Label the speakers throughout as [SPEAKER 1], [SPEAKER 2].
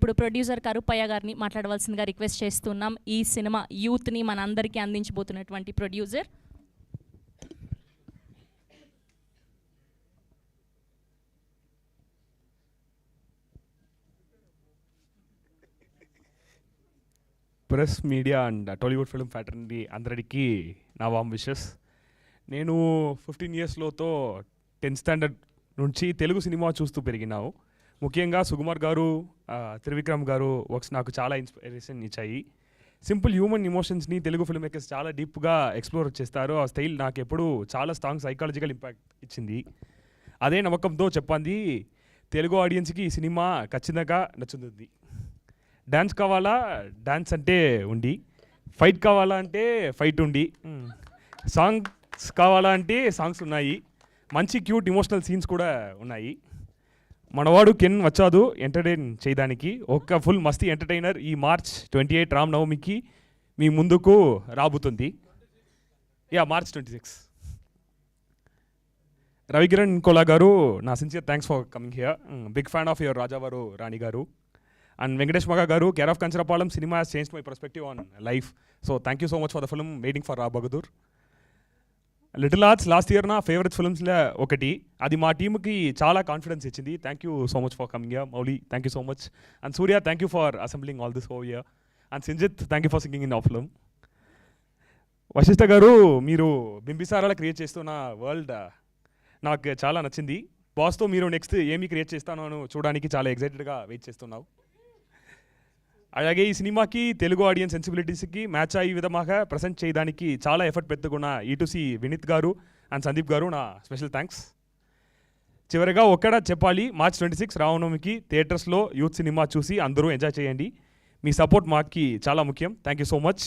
[SPEAKER 1] ఇప్పుడు ప్రొడ్యూసర్ కరుపయ్య గారిని మాట్లాడవలసిందిగా రిక్వెస్ట్ చేస్తున్నాం. ఈ సినిమా యూత్ని మన అందరికీ అందించబోతున్నటువంటి producer.
[SPEAKER 2] Press media and Tollywood film fraternity అందరికీ నా వామ్ విషెస్. నేను 15 ఇయర్స్లోతో 10th స్టాండర్డ్ నుంచి తెలుగు సినిమా చూస్తూ పెరిగినావు. ముఖ్యంగా సుకుమార్ గారు, త్రివిక్రమ్ గారు వర్క్స్ నాకు చాలా ఇన్స్పిరేషన్ ఇచ్చాయి. సింపుల్ హ్యూమన్ ఎమోషన్స్ని తెలుగు ఫిల్మ్ మేకర్స్ చాలా డీప్గా ఎక్స్ప్లోర్ చేస్తారు. ఆ స్టైల్ నాకు ఎప్పుడు చాలా స్ట్రాంగ్ సైకాలజికల్ ఇంపాక్ట్ ఇచ్చింది. అదే నమ్మకంతో చెప్పండి, తెలుగు ఆడియన్స్కి ఈ సినిమా ఖచ్చితంగా నచ్చుతుంది. డ్యాన్స్ కావాలా, డ్యాన్స్ అంటే ఉండి, ఫైట్ కావాలా అంటే ఫైట్ ఉండి, సాంగ్స్ కావాలా అంటే సాంగ్స్ ఉన్నాయి, మంచి క్యూట్ ఇమోషనల్ సీన్స్ కూడా ఉన్నాయి. మనవాడు కెన్ వచ్చాదు ఎంటర్టైన్ చేయడానికి. ఒక ఫుల్ మస్తీ ఎంటర్టైనర్ ఈ March 28 రామనవమికి మీ ముందుకు రాబోతుంది. March 26. రవికిరణ్ కోలా గారు, నా sincere thanks for coming here. Big fan of your Rajavaru Rani గారు. And Venkatesh Maga Garu, care of Kancharapalam, cinema has changed my perspective on life. So thank you so much for the film Waiting for Ra Bagadur. Little Arts last year na favorite films la okati. Adi ma team ki chala confidence ichindi. Thank you so much for coming here. Mauli, thank you so much. And Surya, thank you for assembling all this over here. And Sinjit, thank you for singing in our film. Vashishta Garu, మీరు బింబిసారాల create చేస్తున్న world నాకు చాలా నచ్చింది. బాస్తో మీరు next ఏమి create చేస్తానో చూడడానికి చాలా ఎక్సైటెడ్గా వెయిట్ చేస్తున్నావు. అలాగే ఈ సినిమాకి తెలుగు ఆడియన్స్ సెన్సిబిలిటీస్కి మ్యాచ్ అయ్యే విధంగా ప్రజెంట్ చేయడానికి చాలా ఎఫర్ట్ పెట్టుకున్న E2C వినీత్ గారు అండ్ సందీప్ గారు నా స్పెషల్ థ్యాంక్స్. చివరిగా ఒక్కడ చెప్పాలి, March 26 రామనవమికి థియేటర్స్లో యూత్ సినిమా చూసి అందరూ ఎంజాయ్ చేయండి. మీ సపోర్ట్ మాకు చాలా ముఖ్యం. Thank you so much.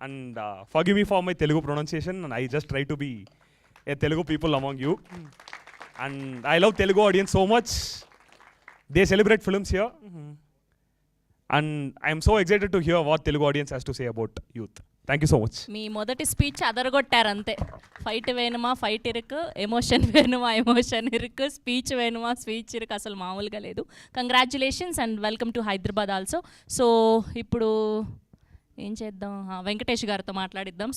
[SPEAKER 2] And forgive me for my Telugu pronunciation. And I just try to be a Telugu people among you. And I love Telugu audience so much. They celebrate films here. And I am so excited to hear what Telugu audience has to say about youth. Thank you so much.
[SPEAKER 1] మీ మొదటి speech అదరగొట్టారు అంతే. Fight వేణుమా fight ఇరుకు, emotion వేణుమా emotion ఇరుకు, speech వేణుమా speech ఇరుకు, అసలు మామూలుగా లేదు. Congratulations and welcome to Hyderabad also. So ఇప్పుడు ఏం చేద్దాం, వెంకటేష్ గారితో మాట్లాడిద్దాం.